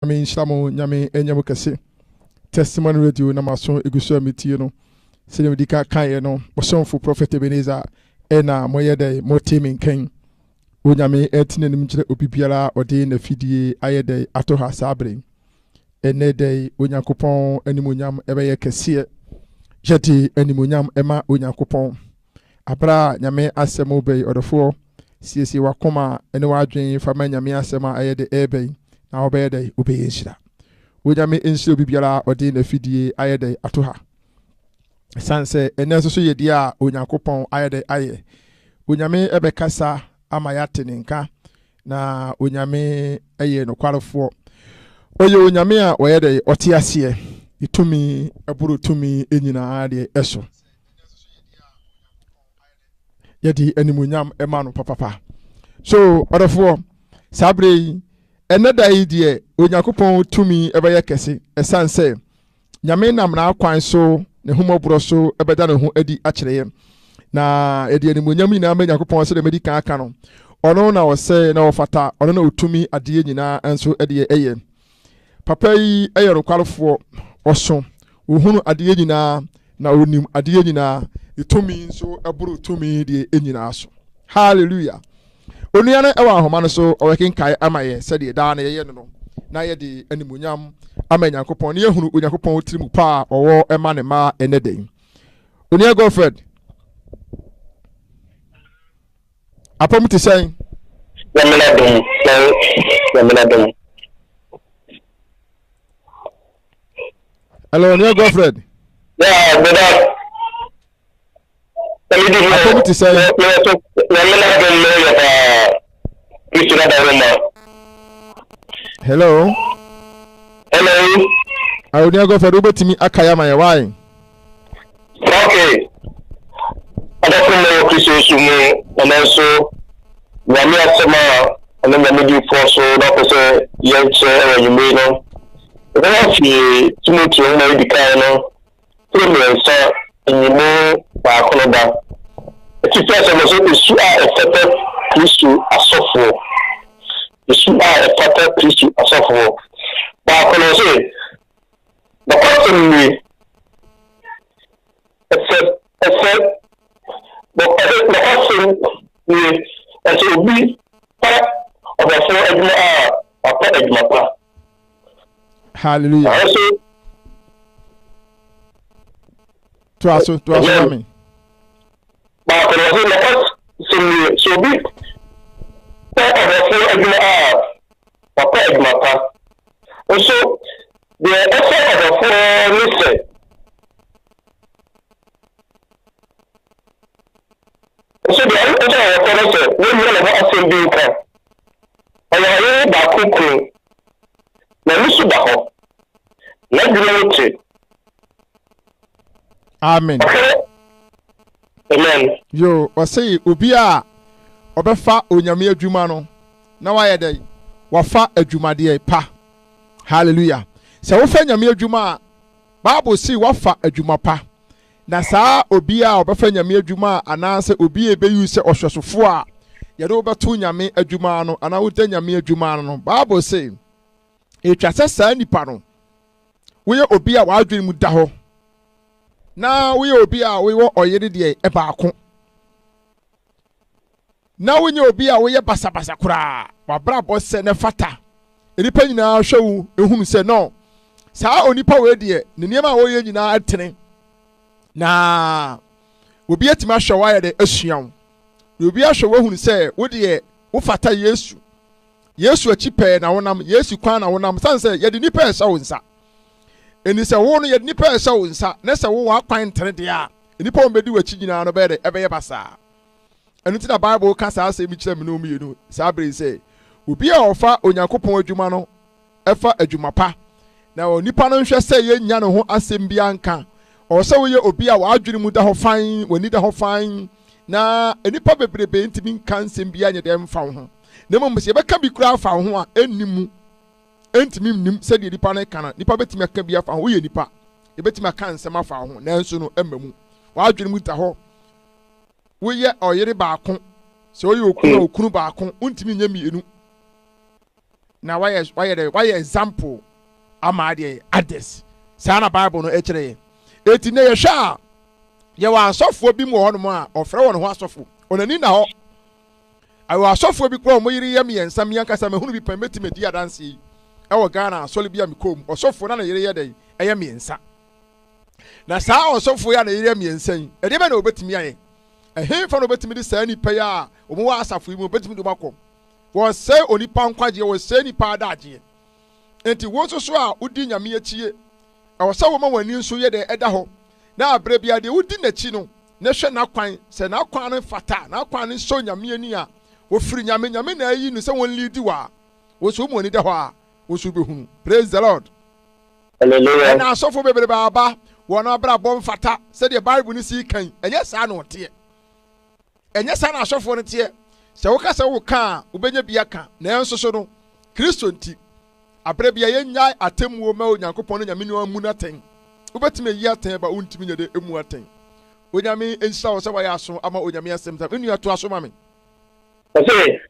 mean, Shamo, Yami, and Yamukase. Testimony radio, Namason, Eguso, Mitino, Cinemica, Kayano, was for Prophet Ebenezer, Ena, Moyede, Motimin King. Unyame etine obibiara ode na fidie ayede atoha sabre ene dey onyankopon animonyam ebeye kese jeti animonyam ema onyankopon abra nyame asem obey odofo siesi wakoma ene wadwen fama nyame asem ayede ebey na obey dey obey nshira unyame enshira obibiara ode na fidie ayede atoha sanse ene so yedi a onyankopon ayede aye unyame ebekasa ama yate nka na onyame eye no kwarefo oye onyame a oyede otiase itumi aburu tumi enyina de eso yedi animonyam ema no papa so odofo sabre enada yi de onyankopon tumi ebeye kese esanse nyame nam na akwan so ne humoburo so ebeda ne ho adi akireye na edi animonyam nyina ma nyakopon se de medika aka no ono na wose na wofata ono na otumi ade nyina enso ede eye papa yi eye rokwalefo oso ohunu ade nyina na onim ade nyina itumi nso eburu tumi de enyina aso hallelujah onuane ewa ahoma no so owekin kai amaye se de da na ye no na ye de animonyam ama nyakopon ne ehunu onyakopon tirimu pa owo ema ne ma eneden onia girlfriend Apom to say, hello, your girlfriend. Yeah, but Apom to say, hello. Hello. I will never go for Uber to me. Akayama, why? Okay. I don't appreciation and also Yami Asama and then the middle for so that was a young chair you may know. But actually, Timothy may be kind of premium, sir, and you know, by Colomba. It's a person who is so affected, please to a software. The super affected, please to a software. But I say, the person me, except but the person is as will be part of the four hallelujah. To us, me. But the person so be part of the four also, the effort of the four listen. So the other person, when you have a same car, and I hear that cooking. Now, Mr. Baho, let me know. Amen. Amen. Yo, I say, Ubia, Obefa, Onyamia Jumano. Now I had Wafa a Jumadia pa. Hallelujah. So, Nyamia Juma, Bible see Wafa a Jumapa. Na saa obi a obefa nyame adwuma ananse obi ebe use ohwesofo a ye do beto nyame adwuma no ana wo da nyame adwuma no Bible say etwa saa nipa no wo ye obi a wadwen mu da ho na wo ye obi a wo oyere de e baako na wo nye obi a wo ye basabasa kura wa brabo se ne fata enipa nyina hwewu ehunu se no saa onipa we de ne niam a wo ye nyina atene na obi atima hwe ya de asuan obi ahwe wahunu se wo de wo fata Yesu achipe na wonam Yesu kwan na wonam sanse ye de nipa esa wonsa eni se wo no ye de nipa esa wonsa na se wo akwan ntene de a nipa o medi wachi nyina no be de ebeye basa enu ti na Bible ka sa ase mi kire me no mienu sa bre se obi a ofa onyankopon adwuma no efa adwuma pa na onipa no hwe se ye nya no ho asem bia nka o se wo ye obi a wadwene mu da ho fan wani da ho fan na enipa bebrebe ntimi nka nsem bia nya dem fa ho na mo se beka bi kura fa ho a ennimu entimi nnim se de nipa no kana nipa betimi aka bia fa ho ye nipa e betimi aka nsem afa ho na nso no emamu wadwene mu da ho wo ye oyere baako se wo ye okunu baako untimi nya mienu na why example ama de others saa na Bible no ekire eti na yehwa ye wa asofo bi mu hono a ofre won ho asofo onani na ho ayo asofo bi kro mo yiri yam yensa me yankasa me hunu bi pan meti medi adanse yi ewo Ghana asole bi amikom osofo na yiri yedai eyam yensa na saa osofo ya na yiri yam yensa yi ede be na obetimi aye ehemfa no obetimi de saa nipa ya omo wa asafo yi mu obetimi de makom wo se onipa nkwaje wo se nipa adaje enti wo so a udi nyame achie awo sa wo ma wani nso ye de eda ho na abre bia de udi nachi no na hwe na kwan se na kwan no fata na kwan no so nyame ani a wo firi nyame na ayi no se won lead wa wo so mo ni de ho a wo so behunu. Praise the Lord. Hallelujah. Na asofo bebre baba wo na bra bom fata se de Bible ni si kan enye sa na ote enye sa na asofo no te se wo ka se wo ka ubenya bia ka na enso so no Kristo nti abre bia yenya atemmuo ma Onyankopon no nyame ni amu naten ubetime yi aten ba untimi nyede emu aten onyame ensa wo se wa ya aso ama onyame asem ta enu ato aso ma me okay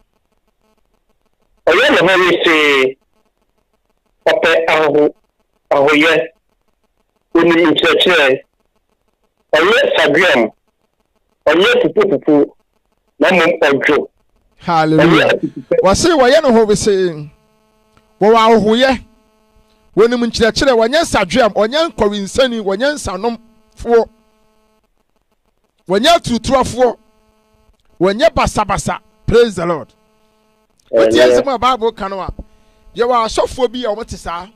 oye le ho se ope ahoye oni mcheche oye sabiam oye pupu na mo ojo. Hallelujah. Wase waye no ho be se wo wa ahoye woni mchirechire wanye sadwam onye nkorinsani wanye nsanom fo wanye tutuafo wanye basabasa. Praise the Lord. What yes my Bible kanwa ye wa asofo bi a omote saa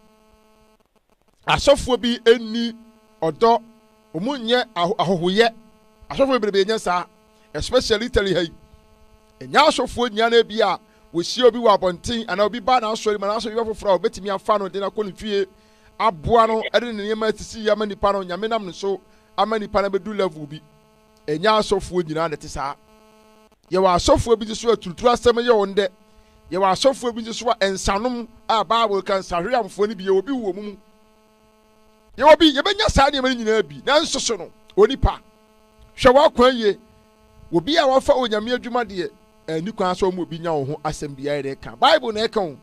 asofo bi eni odo omunye ahohoye asofo bebrebe nya saa especially tell hey enya asofo nya na bi a wo si obi wa bonten ana obi ba na asori ma na asori foforo obetimi afa no de na ko nfie aboa no ede ne nyema tisi ya manipa no nyame nam no so amanipa na bedu level bi enya asofo nyina na te saa ye wa asofo bi so atutu asem ye wonde ye wa asofo bi so ensanom a Bible kan sahweamfo ni bi ye obi wo mu ye obi ye benya saa ne mani nyina bi na nsoso no onipa hwe wa kwan ye obi a wafa onyame adwuma de ni kwan so mo bi nya wo ho asem bia ere ka Bible na eka wo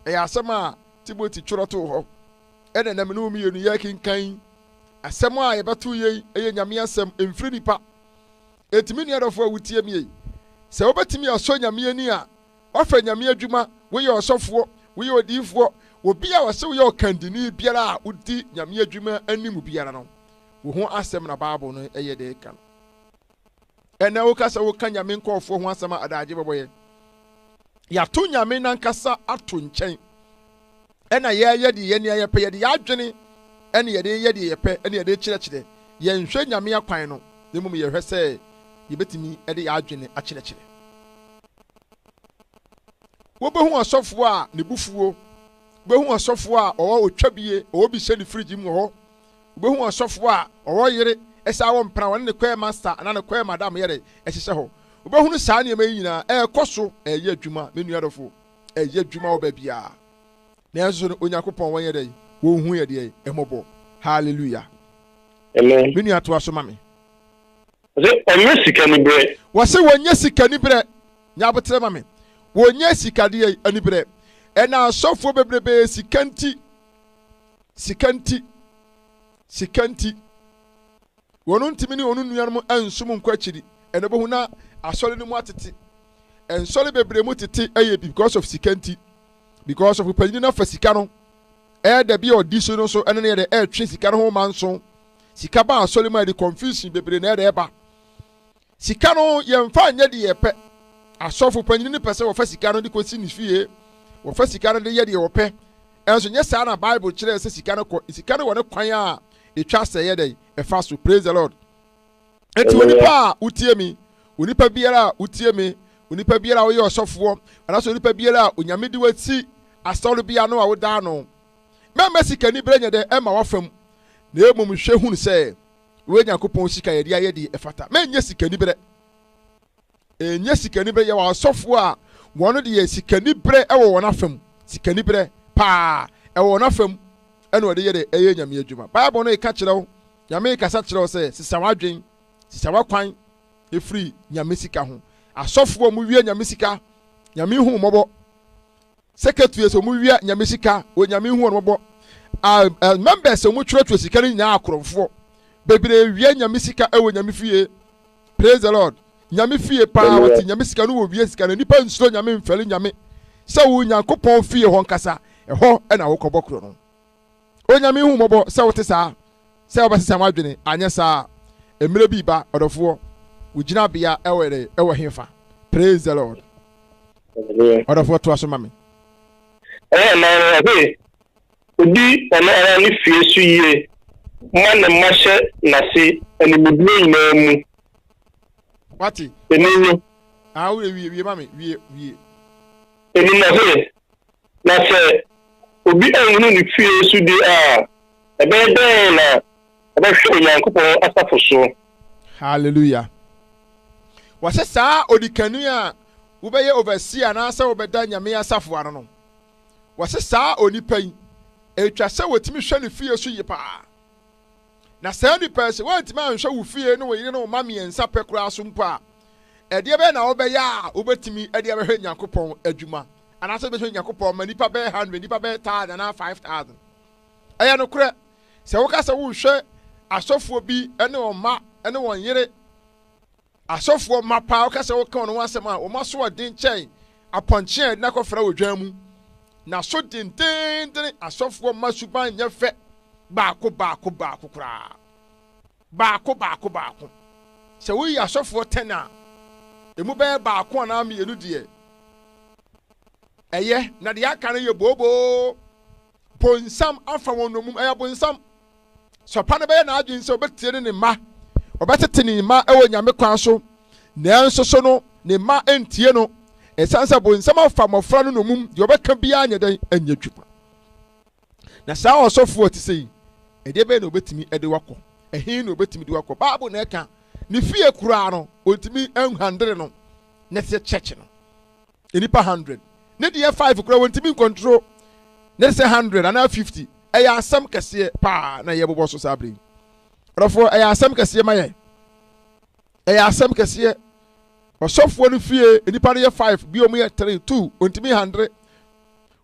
e asem a Timothy choroto ho ene na me no mi yenu ye kinkan asem a ye beto ye eye nyame asem emfiri nipa etimi ne adofo awutie mi se obetimi aso nyame ani a wafa nyame adwuma wo ye osofo wo ye odifo obi a wase wo ye okandini biara a udi nyame adwuma animu biara no wo ho asem na Bible no eye de ka ene wo kasa wo ka nyame nkofo ho asem adaje beboye ya to nyame nankasa ato nchen ena ye de ye ne ye pe ye de adwene ene ye de ye pe ene ye de kyerɛkyerɛ ye nhwɛ nyame akwan no nemum ye hwɛ sɛ ye betimi ede ye adwene akyerɛkyerɛ wo behu asofo a ne bufuo behu asofo a owo otwabie owo bi hye ne fridge mu ho behu asofo a owo yere esa wo mpra won ne kwɛ master ana ne kwɛ madam yere ɛhyehyɛ ho behu no saa ne ma nyina ɛkɔso ɛyɛ adwuma menu adofo ɛyɛ adwuma wo ba bia na enso Onyankopɔn won yere wo hu ye de ɛmɔbɔ. Hallelujah. Amen. Menu ato aso ma me onye sika ni bre wase wonye sika ni bre nya botre ma me wonye sika de ani bre ena asofo bebrebe sikanti wono ntimi ni onu nuanom ansum nkwachiri ene bohu na asole ni mu atete ensole bebre mu tete eye because of sikanti because of panyin na fa sika no da bi odiso no so ene ne de twe sika no ho manso sika ba asole ma de confusion bebre na de ba sika no yemfa anya de yepe asofo panyin ni pese wo fa sika no de kosi ni fie wo fa sika no de ye de wo pe enso nye sa na Bible kire se sika no wo ne kwan a etwa se ye de efa so. Praise the Lord. Eti onipa utie mi onipa biara utie mi onipa biara wo ye osofo ana so onipa biara onyame di wati asoro bia no a wo da no mema sika ni brenya de ema wafam na emum hwe hunu se we Nyankopɔn sika ye dia ye di efata menye sika ni bre enye sika ni bre ye wa asofo a wono de ye sika ni bre ewo wona fam sika ni bre pa ewo wona fam ene wo de ye de eye nyame adwuma. Bible no e ka kyerɛw nyame kasa kyerɛw se sisa wadwen sisa wakwan efri nyame sika ho asofo mu wie nyame sika nyame hu mɔbɔ secretary so mu wia nyame sika onyame hu on bo members so mu twetwe sika ni nya akorofo bebre wia nyame sika e nyame fie. Praise the Lord. Nyame fie pa wati nyame sika no wo wie sika no nipa nsuro nyame mfeli nyame se wo nyankopon fie ho nkasa ho e na wo kobokro no onyame hu mobo se wote saa se obasesa madwene anya saa emre bi ba odofo wugina bia ewere ewo hefa. Praise the Lord. Odofo to aso mame na odi ona ni fie su yie man mahye na se animudu nyina mu wati eninu wie mame wie eni na se obi enu ni fie su di ebe na ebe hwe Nyankopɔn asafo so. Hallelujah. Wase saa odikanu a wobɛyɛ overseer na sɛ wobɛda nyame asafo ano no wase saa onipa yi etwa sɛ wotimi hwɛ ne fie so yipa na saa nipa sɛ wantimi anhwɛ wo fie no wo yire no wo mame ensa pekura so mpa ɛdeɛ bɛ na wobɛyɛ a wobɛtimi ɛdeɛ bɛhwɛ Nyankopɔn adwuma anase bɛhwɛ Nyankopɔn ma nipa bɛ 100 nipa bɛ 1000 na 5000 ɛyɛ no korɛ sɛ woka sɛ wo hwɛ asɔfoɔ bi ɛne wɔn ma ɛne wɔn yere asɔfoɔ ma pa woka sɛ woka wɔn asɛm a wɔn aso ɔden kyɛn apɔnkye na kɔfra wɔ dwan mu na so dendenden asɔfoɔ ma suban nyɛ fɛ baako koraa baako sɛ woyi asɔfoɔ 10 a emu bɛyɛ baako anaa mmienu deɛ ɛyɛ na deɛ aka no yɛ booboo bonsam afa wɔn nomum ɛyɛ bonsam sɔpa no bɛyɛ n'adwene sɛ ɔbɛtie ne mma ɔbɛtete ne mma ɛwɔ nyame kwan so nanso so no ne mma ɛntie no ɛsiane sɛ bonsam afa mmɔfra no nomum deɛ ɔbɛka biara nyɛ dɛn ɛnyɛ dwuma na saa ɔsɔfoɔ te sɛ yi ɛdeɛ bɛyɛ na ɔbɛtumi ɛde wakɔ ɛhin na ɔbɛtumi de wakɔ baabo na ɛka ne fie koraa no ɔntumi ɛnhandere no ne sɛ kyɛkye no nipa 100 ne deɛ 5 koraa wɔntumi nkɔntro ne sɛ 100 anaa 50 ɛyɛ asɛm kɛseɛ paa na yɛ bobɔ so saa bere ɔrɔfo ɛyɛ asɛm kɛseɛ ma yɛ ɛyɛ asɛm kɛseɛ ɔsɔfoɔ no fie nipa no yɛ 5 bi ɔmo yɛ 3 2 ɔntumi 100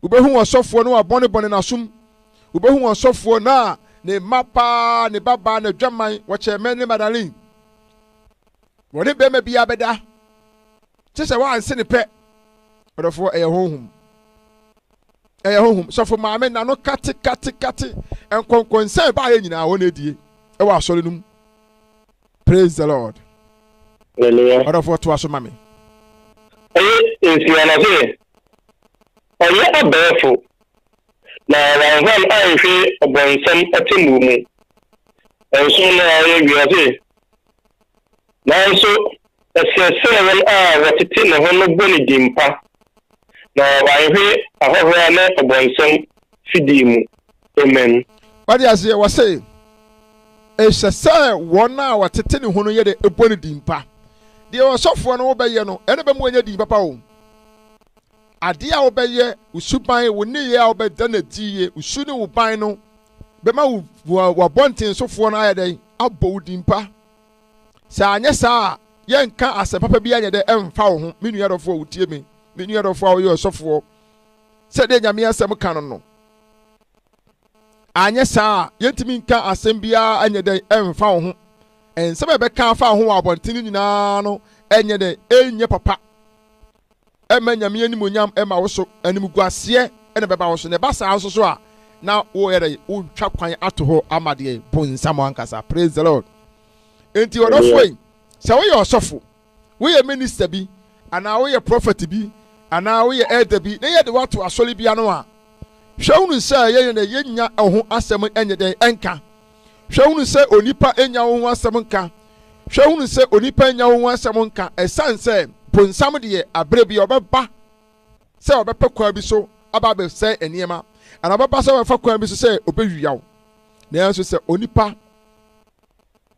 wobɛhu ɔsɔfoɔ no abɔne n'asom wobɛhu ɔsɔfoɔ na ne mma paa ne baba na dwaman wɔkyɛ mɛ ne madalin wɔne bɛrima bi abɛda kyɛ sɛ wɔanse ne pɛ ɔrɔfoɔ ɛyɛ honhom sɔfo maame na no kate nkɔnkɔnsɛn ba yɛ nyinaa wɔn adie ɛwɔ asɔre no mu. Praise the Lord. Ɔrɔfoɔ to aso mame nsianase ɔyɛ abɛɛfo na wanhwan anhwɛ ɔbɔnsɛm atemmu mu ɛnso na ɔyɛ wiase nanso ɛsɛ sɛ wɔn a wɔtete ne ho no bɔ ne dimpa na wanhwɛ ahɔhoa na ɔbɔnsɛm fidii mu. Amen. Wade aseɛ wɔ se ɛhyɛ sɛ wɔn a wɔtete ne ho no yɛ de ɛbɔ ne dimpa deɛ ɔsɔfoɔ no wobɛyɛ no ɛne bɛmu anya dimpa pa wo adeɛ a wobɛyɛ usuban wo ne yɛ a wobɛda na diye usu ne wo ban no bɛma wo abɔnten sofoɔ no ayɛ dɛn abɔ wo dimpa sɛ anyɛ saa yɛnka asɛ papa bi anyɛ dɛ ɛmfa wo ho me nua dɔfoɔ wo tie me nua dɔfoɔ a woyɛ ɔsɔfoɔ sɛ deɛ nyame asɛm ka no anyɛ saa yɛntumi nka asɛm biara anyɛ dɛ ɛmfa wo ho ɛnsɛm ɛbɛka afa ho wɔ abɔnten nyinaa no ɛnyɛ dɛ ɛnyɛ papa ɛma nyame animonyam ɛma wo so animguaseɛ ɛna bɛba wo so na ɛba saa nso so a na woyɛ dɛ wotwa kwan ato hɔ ama deɛ bonsam ankasa. Praise the Lord. Enti ɔdɔfoɔ yi sɛ woyɛ ɔsɔfo woyɛ minister bi anaa woyɛ prophet bi anaa woyɛ elder bi na yɛde wato asɔre bia no a hwɛ wo sɛ yɛyɛ na yɛnya ho asɛm ɛnyɛ dɛn ɛnka hwɛ wo sɛ onipa ɛnya wo ho asɛm nka hwɛ wo sɛ onipa ɛnya wo ho asɛm nka ɛsan sɛ bonsam deɛ abrɛ bi ɔbɛba sɛ ɔbɛpɛ kwan bi so aba abɛsɛ nneɛma ana ɔbɛba sɛ ɔbɛfa kwan bi so sɛ ɔbɛwia wo nanso sɛ onipa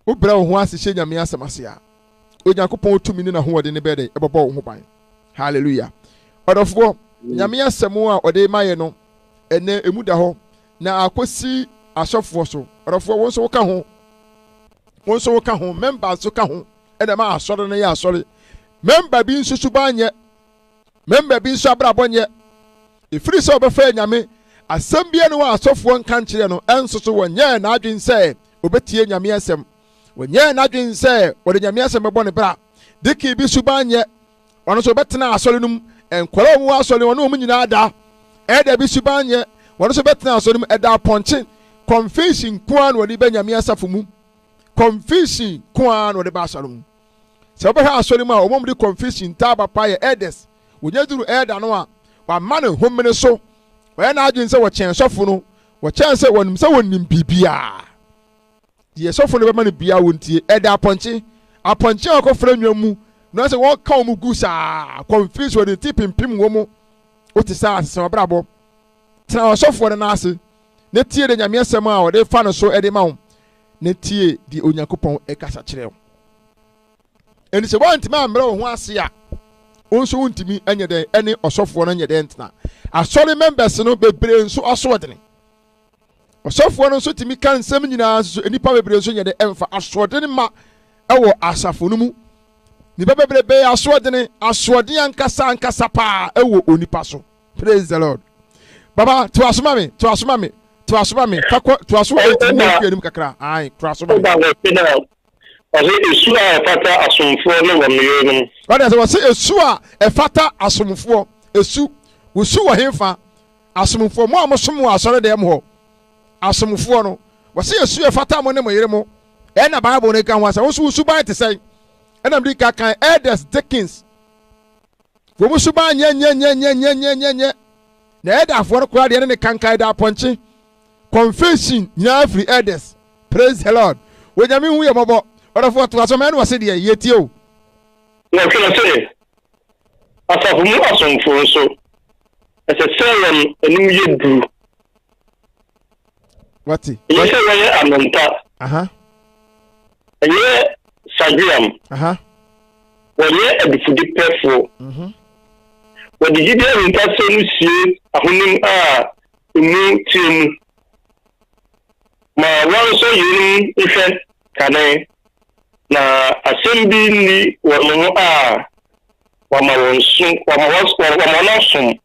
wobrɛ wo ho ase hyɛ nyame asɛm ase a onyankopɔn tumi ne n'ahoɔden ne bɛɛ dɛ ɛbɛbɔ wo ho ban. Hallelujah. Ɔdɔfoɔ nyame asɛm a ɔde ma yɛ no ɛnɛ emu da hɔ na akɔsi asɔfoɔ so ɔdɔfoɔ wɔn nso woka ho member nso ka ho ɛna ma asɔre no yɛ asɔre member bi nso suban nyɛ member bi nso abrabɔ nyɛ ɛfiri sɛ ɔbɛfa nyame asɛm bia no wɔ asɔfoɔ nka nkyerɛ no ɛnso so wɔnyɛɛ n'adwen sɛ ɔbɛtie nyame asɛm wɔnyɛɛ n'adwen sɛ wɔde nyame asɛm bɛbɔ ne bra diki bi suban nyɛ ɔno so bɛtena asɔre no mu nkɔla mu asɔre ɔne wɔn nyinaa da ɛda bi suban nyɛ wɔn so bɛtena asɔre mu ɛda apɔnkye confusion koa na wɔde bɛ nyame asafo mu confusion koa na wɔde bɛ asɔre mu sɛ wɔbɛhwɛ asɔre mu a wɔn de confusion taaba pa yɛ ɛdes wɔnyɛ duru ɛda no a wɔama ne homene so wɔyɛ n'adwene sɛ wɔkyɛn sɔfo no wɔkyɛn sɛ wɔnim sɛ wɔnim biribiara deɛ sɔfo no bɛma no bia wɔntie ɛda apɔnkye a wɔkɔfra nnwam mu na sɛ wɔka wɔn gu saa confuse wɔde ti pimpim wɔ mu wote saa asesɛ wɔbrabɔ tena ɔsɔfoɔ no n'ase ne tie de nyame asɛm a wɔde fa no so ɛde ma wo ne tie de onyankopɔn ɛkasa kyerɛ wo ɛni sɛ wɔntumi ammerɛ wo ho ase a wo nso wontumi anyɛ dɛn ɛne ɔsɔfoɔ no nyɛ dɛn ntena asɔre members no bebree nso asoɔdene ɔsɔfoɔ no nso tumi ka nsɛm nyinaa nso nnipa bebree nso nyɛ dɛn ɛmfa asoɔdene ma ɛwɔ asafo no mu nipa bebree asoɔdene ankasa paa ɛwɔ onipa so praise the lord baba to asoma me fakɔ to aso ɛnti mu afi anim kakra ai to asoma me ɔsɛ esu a ɛfata asomfoɔ no wɔ mmea no ɔde sɛ wɔsɛ esu a ɛfata asomfoɔ esu wosu wɔ hemfa asomfoɔ mo a mosom wɔ asɔre dɛm hɔ asomfoɔ no wɔsɛ esu ɛfata mo ne mo yere mo ɛna bible ne ka ho asɛ wosu wosu ban te sɛn ɛna mde ka kan elders deacons wɔn mo su ban nyɛ na ɛdafoɔ no koraa deɛ ne kankan da apɔnkye confession nyinaa firi elders praise the lord wɔnyame hu yɛ mɔbɔ ɔdɔfoɔ to asɔm ɛne wɔse deɛ yɛtie o na ɔkena sɛ asafo mu asomfoɔ nso ɛsɛ sɛ wɔn anim yɛ duru wate ɛyɛ sɛ wɔyɛ anonta ɛyɛ sagiam wɔyɛ adifudi pɛfoɔ wɔde gyidi ahinkasɛ no sie ahonim a emu tie mu ma wɔn nso yɛnim ihwɛ kane na asɛm bi nni wɔn ho a wɔma wɔn som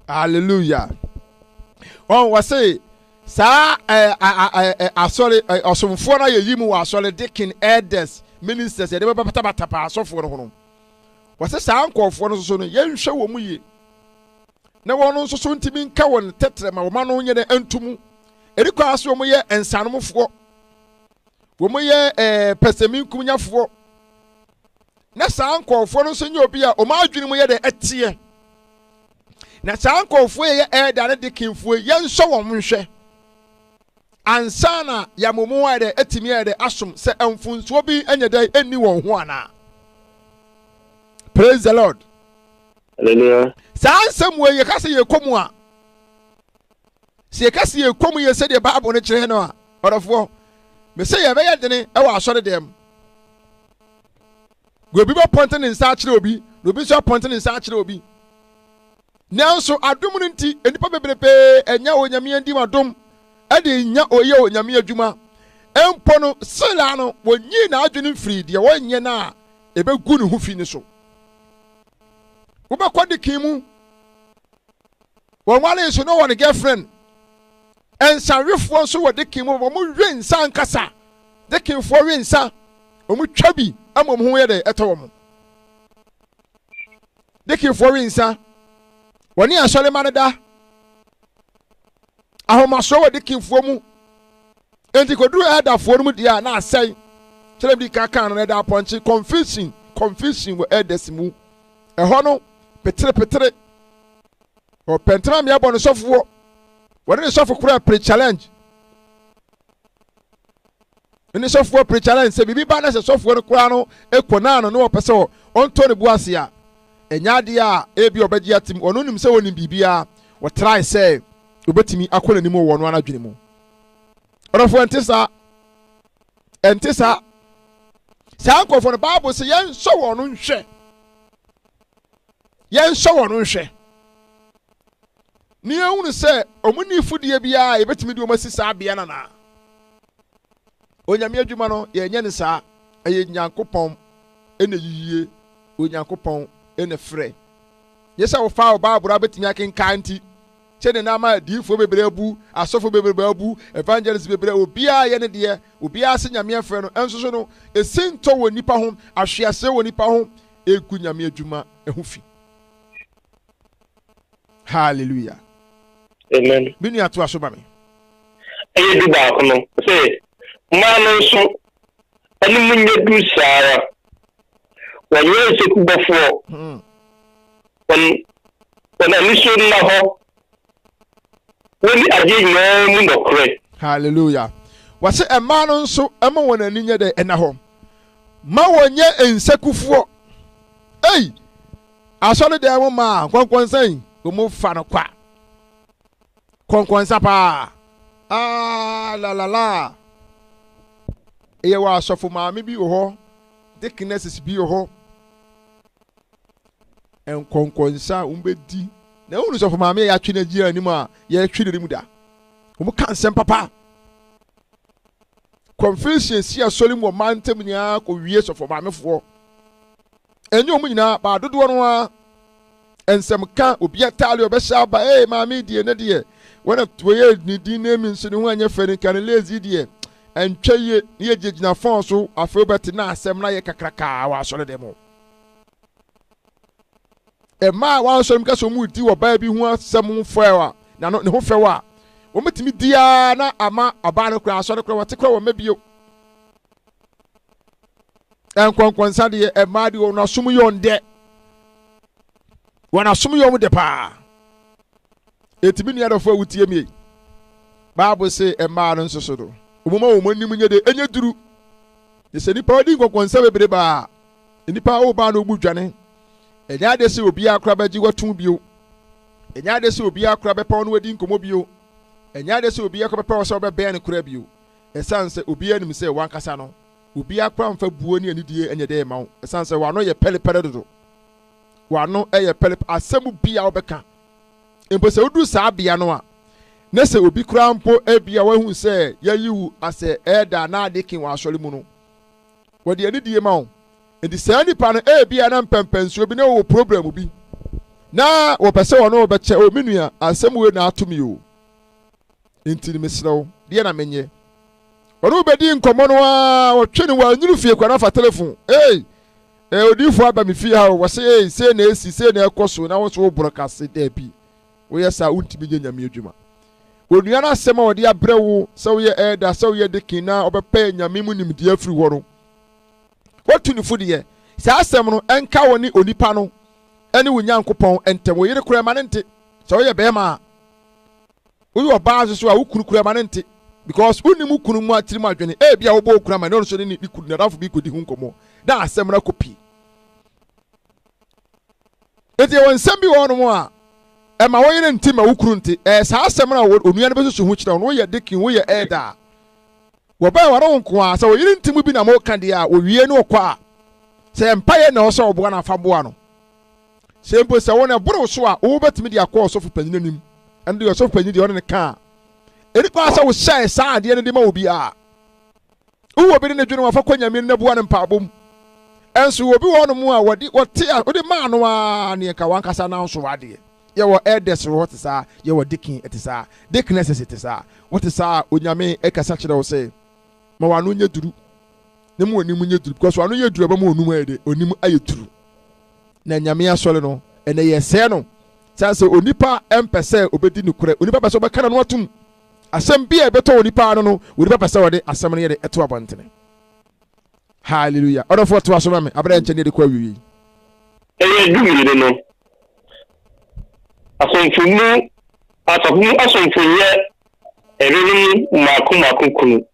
hallelujah wɔn wɔse saa asɔre ɔsomfoɔ no yɛyi mu wɔ asɔre deacon elders ministers yɛde bɛbatabata asɔfoɔ no ho no wɔsɛ saa nkɔɔfoɔ no nso no yɛnhwɛ wɔ mu yie na wɔn nso so ntumi nka wɔn tɛtrɛ ma wɔn ano nyɛ dɛ ntumu ɛdi kɔ ase wɔn yɛ nsanomfoɔ wɔn yɛ pɛsɛminkumnyafoɔ na saa nkɔɔfoɔ no nso nyɛ obi a wɔn adwene mu yɛ dɛ ɛteɛ na saa nkɔɔfoɔ yɛ ɛɛda ne de kinfoɔ yɛnsɔ wɔn nhwɛ ansa na yamomo ayɛ dɛ ɛtumi ayɛ dɛ asom sɛ mfunsuo bi nyɛ dɛ ɛnni wɔn ho anaa. Praise the Lord. Hallelujah. Saa nsɛm wɔ yɛ kasa yɛ kɔm a sɛ yɛ kasa yɛ kɔm yɛ sɛdeɛ Bible no kyerɛ no a ɔdɔfoɔ me sɛ yɛ bɛyɛ dene ɛwɔ asɔre dɛm obi bɛ pɔnte ne nsa akyerɛ obi na obi nso apɔnte ne nsa akyerɛ obi nanso adom no nti nnipa bebrebe ɛnya onyame adim adom ɛde nya oyɛ onyame adwuma ɛmpo no sela no wɔnyi na adwene mfiri deɛ wɔnyɛ no a ɛbɛgu ne ho fi ne so wobɛkɔ de kimu wɔn wale so no wɔn girlfriend ɛnsawefoɔ nso wɔ de kimu wɔn mo we nsa nkasa de kimfoɔ we nsa wɔn mo twa bi ama wɔn ho yɛ dɛ ɛtɔ wɔn de kimfoɔ we nsa wɔn ne asɔre ma no da ahomaso wɔ de kimfoɔ mu enti koduru ɛdafoɔ no mu deɛ a na asɛn kyerɛ bi kaka no ɛda apɔnkye confusion wɔ ɛdɛs mu ɛhɔ no petere o pentema me abɔ no sɔfoɔ wɔde ne sɔfo kora pre challenge ne sɔfoɔ pre challenge sɛ bibi ba na sɛ sɔfoɔ no kora no ekɔ no wɔpɛ sɛ ɔntɔ ne bu ase a ɛnya ade a ebi ɔbɛgye atim ɔno nim sɛ wɔnim bibia wɔtrae sɛ obetimi akɔ n'anim wɔ no anadwene mu ɔrɔfoɔ ɛnte saa saa nkɔfoɔ no Bible sɛ yɛnsɔ wɔn no nhwɛ ne yɛhunu sɛ ɔmuni fudie biara yɛbɛtumi de ɔmasi saa bea nana onyame adwuma no yɛnyɛ ne saa ɛyɛ Nyankopɔn ɛna yiyie onyankopɔn ɛna frɛ yesa wo fa Bible abetimi akenkan nti chede na ma diifo bebre abu asofo bebre abu evangelist bebre obia ye ne de obia se nyame afre no enso so no esinto wo nipa ho ahwease wo nipa ho egu nyame adwuma ehu fi. Hallelujah. Amen. Binu ato aso ba me. Eye du ba ko no say ma no so ani munye du sara. Wanye se ku bofo. When I listen na ho. When aje nyina mu nokre. Hallelujah. Wase ema no nso ema won ani nye de ena ho. Ma wonye ensekufuo. Ei! Asole de mo ma konkonsan omo fa no kwa. Konkonsa pa. Ah la. Eye wa asofo maame bi ho. Deaconesses bi ho. En konkonsa umbedi. Na unu sofo maame ya twi na gira anim a ya twi ne mu da. Omo kan sem papa. Confusion si asole mu mantem nya ko wie sofo maame fo. Enyo omo nyina ba dodo no a ensem ka obi atale obehya ba maame die ne de wana toye ni din na mi nso ne ho anya fani kan lazy de entwaye ne yegina fon so afi obeti na asem na ye kakraka wa asole demo. Ema wan so mka so mu di wo ba bi hu asem foewa na no ne ho fewa wo metimi dia na ama aba no kra asole kra wote kra wo mabio enkonkwansa de ema de wo no sum yonde wana sum yom de pa etimi nu adofo awutie mi Bible say ema no nso so do omoma wo manim nye de enye duru de se nipa odi enkonkwansa bebre ba nipa wo ba no gbudwane enya de se obi akra ba ji watun bio enya de se obi akra be pa no wadi nkomo bio enya de se obi akra be pa so be be ne kura bio esanse obi anim se wankasa no obi akra mfa buo ne anidie enye de ma wo esanse wano ye pelepele dodo wano eye pelep asemu bia obeka empo se odu sa bia no a na se obi kura mpo ebia wahu se yayiwu ase eda na adekin wa asole mu no wodi anidie ma wo edi se nipa no ebia na mpempenso bi na wo problem bi na wo pese wono obeche o menua asemu we na atumi o enti mesrew de na menye wono bedi nkomo no a wo twene wa nyuru fie kwa na fa telephone odifo aba mi fi ha wo se se na esi se na ekoso na wo so wo broadcast da bi wo yesa untimi nyame adwuma onua na asema wo de abrewo se wo ye elder se wo ye dekin na obepa nyame mu nimdi afiri wo no watu ni fudie se asem no enka wo ni onipa no ene wo nyankopon entem wo yire kura manente se wo ye bema wo yo ba so a wo kunu kura manente because unimu kunu mu atiri mu adwene bia wo bo kura man no so ni kunu na rafo bi kodi hu nkomo da asem na kopi eti won sembi wono mu a ma wo yire ntima wo kuru nti sa asem na onua no besusu hu kira wo ye dekin wo ye elder wo ba waro nko a sa wo yire ntimu bi na mo ka de a wo wie no kwa se empaye na wo so obo na fa boa no se mpo se wo na buru so a wo betimi de akọ so fu panyinanim ande yo so fu panyi de won ne ka eri kwa sa wo hyɛ saa ade ne de ma obi a wo bi ne dwene wa fa kwanya mi ne boa ne mpabom enso wo bi wono mu a wodi wote ma no a ne ka wankasa na nso wade ye wo elders wo te saa ye wo dikin te saa deaconesses te saa wo te saa onyame ekasa kyerɛ wo sɛ ma wano nye duru ne mu oni mu nye duru because wano nye duru ba mu onum ade onim aye duru na nyame asɔle no ene ye sɛ no sanse onipa empese obedi ne kure onipa pese obeka na no atum asem bia beto onipa no onipa pese wode asem no ye de eto abɔntene. Hallelujah. Order for to aso me abra nche ne de kwa wiwi eye dumire no asomfumu asomfunye erere maku kunu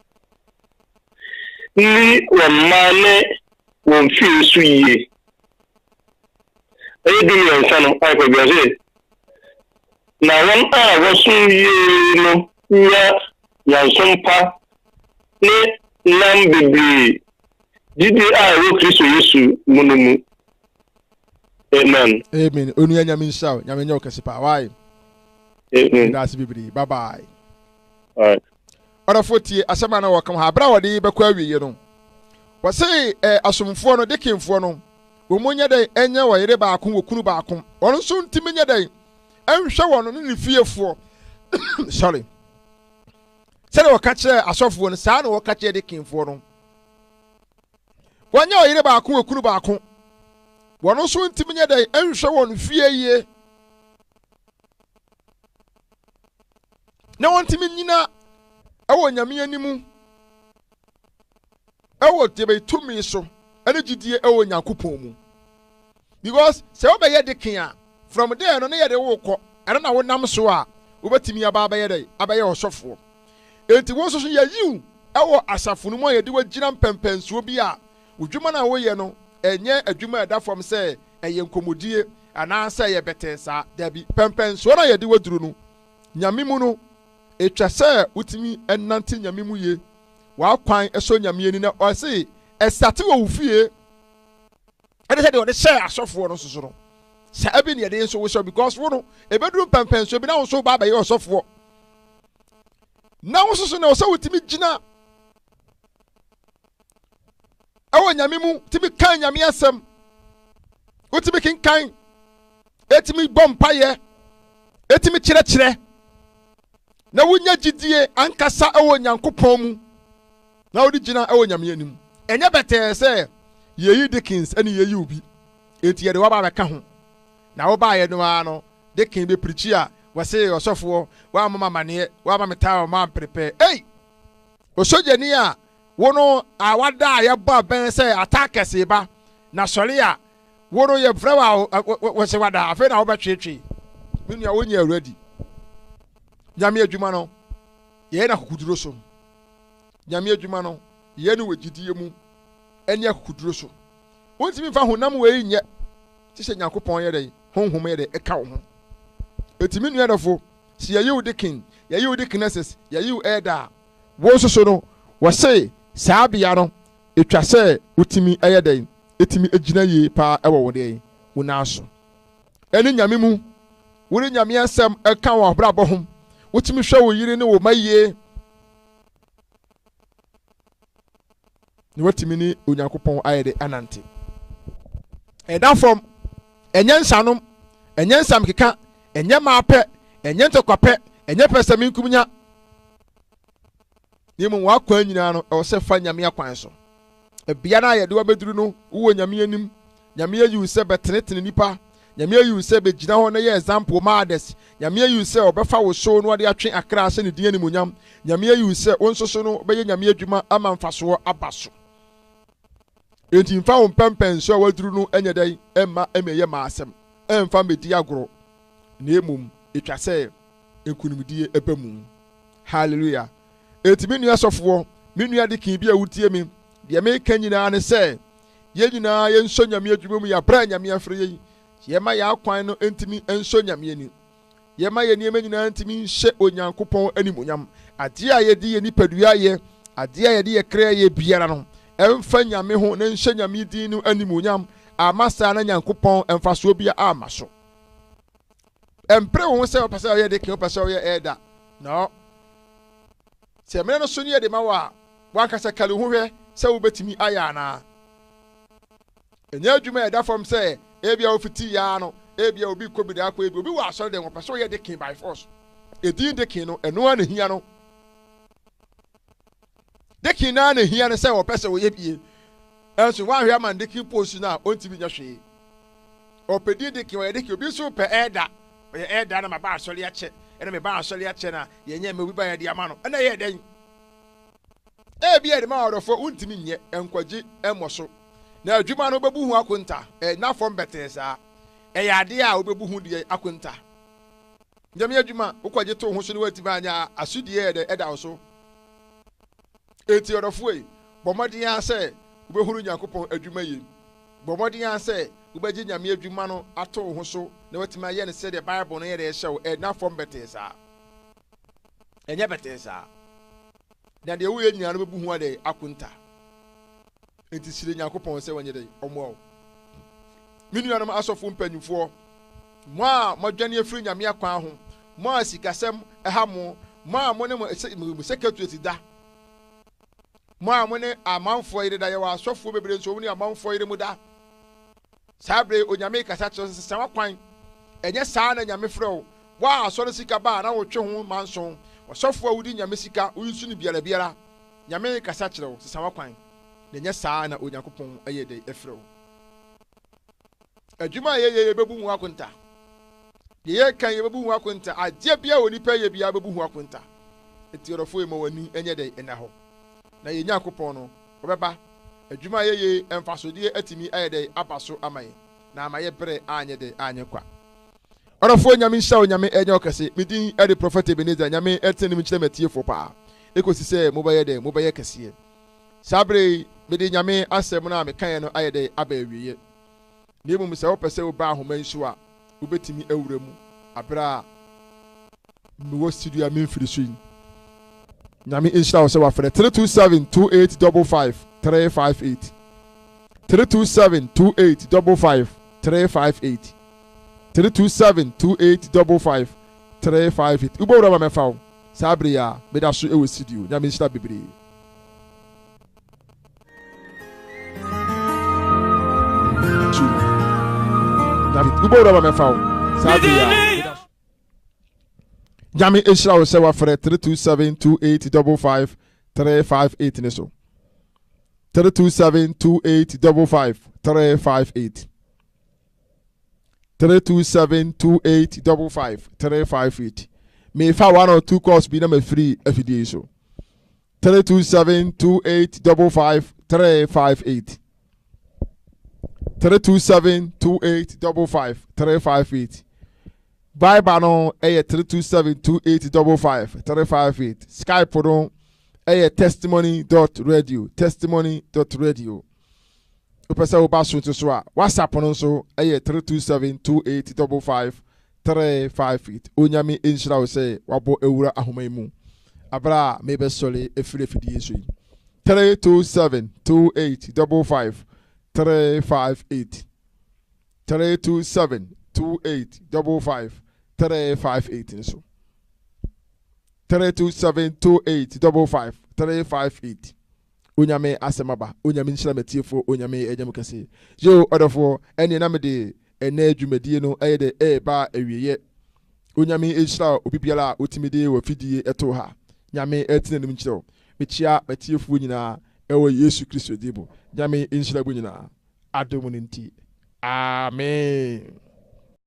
ni wamane wonfi su yie eye dumire nsa no ai ko biaze na won a wosu yie no ya nsompa ne nam bibiri didi a wo Kristo Yesu munumu. Amen. Amen. Onu nyame nsaw nyame nyo kesipa why. Amen. That's bibiri. Bye bye. All right. Ora fotie asema na wakam ha bra wode bekwa wiye no. Wose asomfo no dekinfo no omonya dai enya wo yere baako wo kunu baako ono so ntimi nya dai enhwe wono ne fiefo sorry sɛ wo ka kyerɛ asɔfo no saa na wo ka kyerɛ de kinfo no wanya wo yere baako wo kunu baako wono so ntimi nya dai enhwe wono fie yie na wontimi nyina ɛwɔ nyame animu ɛwɔ tebe tumi so ɛne gidie ɛwɔ Nyankopɔn mu because sɛ wo bɛyɛ de kin a from there no ne yɛ de wo kɔ ɛna na wo nam so a wo betimi aba bɛyɛ de abɛyɛ ɔsɔfo enti wo so yɛ yiw ɛwɔ asafo no mu yɛ de wagyina mpɛmpɛnsuo bi a udwuma na wo yɛ no ɛnyɛ adwuma ɛda fam sɛ ɛyɛ nkomodie ana sɛ yɛ bɛtɛ saa dabi pɛmpɛnsuo na yɛ de waduru no nyame mu no etwa sɛ utimi ɛnante nyame mu ye wa kwan ɛso nyame ani na ɔse ɛsate wɔ wo fie ɛde sɛ de ɔde hyɛ asɔfoɔ no soso no sɛ abi ne yɛde nso wo hyɛ because wo no ebeduru pɛmpɛnsuo bi na wo so ba bɛyɛ ɔsɔfoɔ na wo soso na ɔsɛ wotimi gyina ɛwɔ nyame mu timi kan nyame asɛm wotimi kenkan etimi bɔ mpayɛ etimi kyerɛkyerɛ na wonya gidie ankasa ɛwɔ Nyankopɔn mu na wodi gyina ɛwɔ nyame anim ɛnyɛ bɛtɛɛ sɛ yeyi Dickens ɛne yeyi obi eti yɛde waba bɛka ho na wo baayɛ no ara no Dickens be preachi a wɔse ɔsɔfoɔ wa mama maneɛ wa mama metaa ma prepare osojani a wo no a wada a yɛbɔ abɛn sɛ attackers ba na sɔre a wo no yɛ frɛ wa se wada afei na wo bɛtwetwe menua wonya awuradi nyame adwuma no yɛ na kokuduro so nyame adwuma no yɛ no wagidie mu ɛne akokuduro so wontimi fa honam wei nyɛ ti sɛ Nyankopɔn yɛ dɛ honhom yɛ dɛ ɛka wo ho etimi nua dɔfo si yɛ yiw Dickens yɛ yiw Dickenses yɛ yiw ɛda wo soso no wɔse saa bia no etwa sɛ utimi ɛyɛ dɛ etimi egyina yie pa ɛwɔ wo dɛ wo naaso ɛne nyame mu wo ne nyame asɛm ɛka wɔ abrabɔ ho wotimi hwɛ wo yiri ne wo mayie ne watimi ne Onyankopɔn ayɛ de anante ɛda fam ɛnyɛ nsanom ɛnyɛ nsam keka ɛnyɛ maapɛ ɛnyɛ ntokwapɛ ɛnyɛ pɛsɛmi nkumnya nemu wakwan nyinaa no ɛwɔ sɛ fa nyame akwan so ebia na yɛde wabɛduru no wo nyame anim nyame ayi sɛ bɛtenetene nipa nyame ayi sɛ bɛgyina hɔ na yɛ example ma others nyame ayi sɛ ɔbɛfa wo so no ade atwe akra sɛ ne din ani munyam nyame ayi sɛ wo nso so no bɛyɛ nyame adwuma ama mfasoɔ aba so enti mfa wo mpɛmpɛn so a waduru no ɛnyɛ dɛn ɛmma ɛmɛyɛ ma asɛm ɛmfa mɛdi agorɔ na emum etwa sɛ ekunumdie ɛbɛ mu hallelujah eti me nua sɔfoɔ me nua de kin bi a wutie mi deɛ meka nyinaa ne sɛ yɛn nyinaa yɛnso nyame adwuma mu yɛabra nyame afrɛ yɛn yɛma yɛ akwan no ntimi nso nyame ani yɛma yɛ nneɛma nyinaa ntimi nhyɛ Onyankopɔn animonyam adeɛ a yɛde yɛ nipadua yɛ adeɛ a yɛde yɛ kra yɛ biara no ɛmfa nyame ho na nhyɛ nyame din no animonyam ama saa na Nyankopɔn ɛmfasoɔ bi ama so ɛmpere wo ho sɛ ɔpɛ sɛ ɔyɛ de kin ɔpɛ sɛ ɔyɛ ɛda no sɛ mmerɛ no so ne yɛde ma wo a wankasa kale ho hwɛ sɛ wobɛtumi ayɛ anaa ɛnyɛ adwuma ɛda fam sɛ ebia ofiti ya no ebia obi kɔ bi da akɔ ebi obi wɔ asɔre de wɔpɛ sɛ ɔyɛ de kin by force edin de kin no ɛno a na hia no de kin na hia no sɛ wɔpɛ sɛ ɔyɛ bie ɛnso wanhwɛ ama de kin post na ɔntimi nya hwee ɔpɛdi de kin ɔyɛ de kin obi so pɛ ɛda ɔyɛ ɛda na ma ba asɔre akyɛ ɛna me ba asɔre akyɛ na yɛnyɛ me obi ba yɛ de ama no ɛna yɛ dɛn ebia de ma ɔdɔfo ɔntimi nyɛ ɛnkwagye ɛmmɔ so na adwuma no obebu hu akonta na fom bɛtɛ saa ɛyɛ ade a obebu hu de akonta nyame adwuma wokɔgye to ho so ne watimi anya asudie yɛ ɛda wo so eti ɔdɔfo yi bɔmmɔden a sɛ wobɛhunu Nyankopɔn adwuma yi bɔmmɔden a sɛ wobɛgye nyame adwuma no ato ho so na watimi ayɛ ne sɛ de Bible no yɛ de ɛhyɛ wo na fom bɛtɛ saa ɛnyɛ bɛtɛ saa na deɛ woyɛ nyina no bɛbu hu ade akonta enti sire Nyankopɔn sɛ wanyɛ dɛ ɔmoa me nuanom asɔfo mpanyimfoɔ mo a modwane afiri nyame akwan ho mo a sikasɛm ɛha mo a mo ne mo secretary da mo a mo ne amanfoɔ yere da yɛwɔ asɔfoɔ bebree nso mo ne amanfoɔ yere mu da sabre onyame kasa kyerɛ sɛ wakwan enye saa na nyame frɛ wo wa asɔre sika ba na wotwe ho manso ɔsɔfo a wudi nyame sika uyusu ni biara nyame kasa kyerɛ wo sɛ wakwan na enye saa na onyankopɔn ɛyɛ de ɛfrɛ wo adwuma ye bebu hu akonta ye kan ye bebu hu akonta agye bia woni pa ye bia bebu hu akonta etiorofo e mawani enye de ena ho na ye nyakopɔn no obeba adwuma ye emfasodie atimi ɛyɛ de abaso amaye na amaye bere anye de anye kwa orofo nyame nhyia onyame enye okese midin ede prophet Ebenezer nyame etenim kyerɛ matiefo pa ekosi sɛ mobɛyɛ kɛseɛ sabre midin nyame asɛm na mekan no ayɛ de aba awiye nemu sɛ wopɛ sɛ woba ahoma nsu a wobɛtumi awura mu abra mewɔ studio a memfiri so yi nyame nhyira wo sɛ wafrɛ 3272855 358 3272855 358 3272855 358 wobɛwura ma mɛfa wo saa bere a meda so ɛwɔ studio nyame nhyira bebree David ubora ba mefa sabi ya Nyame nhyira wo sɛ wafrɛ 3272855 358 ne so 3272855 358 3272855 358 me fa 1 or 2 calls bi na me free afidie so 3272855 358 3272855 358 Viber no 3272855 358 Skype no testimony.radio upesa wo baso to so a WhatsApp no so 3272855 358 onyame enhyira wo sɛ wabɔ ewura ahoma mu abra mebe sole efire fidie so 3272855 358 3272855 358 so 3272855 358 onyame asemaba onyame nhyira matiefo onyame enyam kase yo odofo ene na mede ene adwumadie no de ba awieye onyame nhyira obibiala otimide wa fidie eto ha nyame etinenim nkyerɛ mechia matiefo nyina ewo Yesu Kristo dibo nyame nhyira bo nyina adom no nti amen.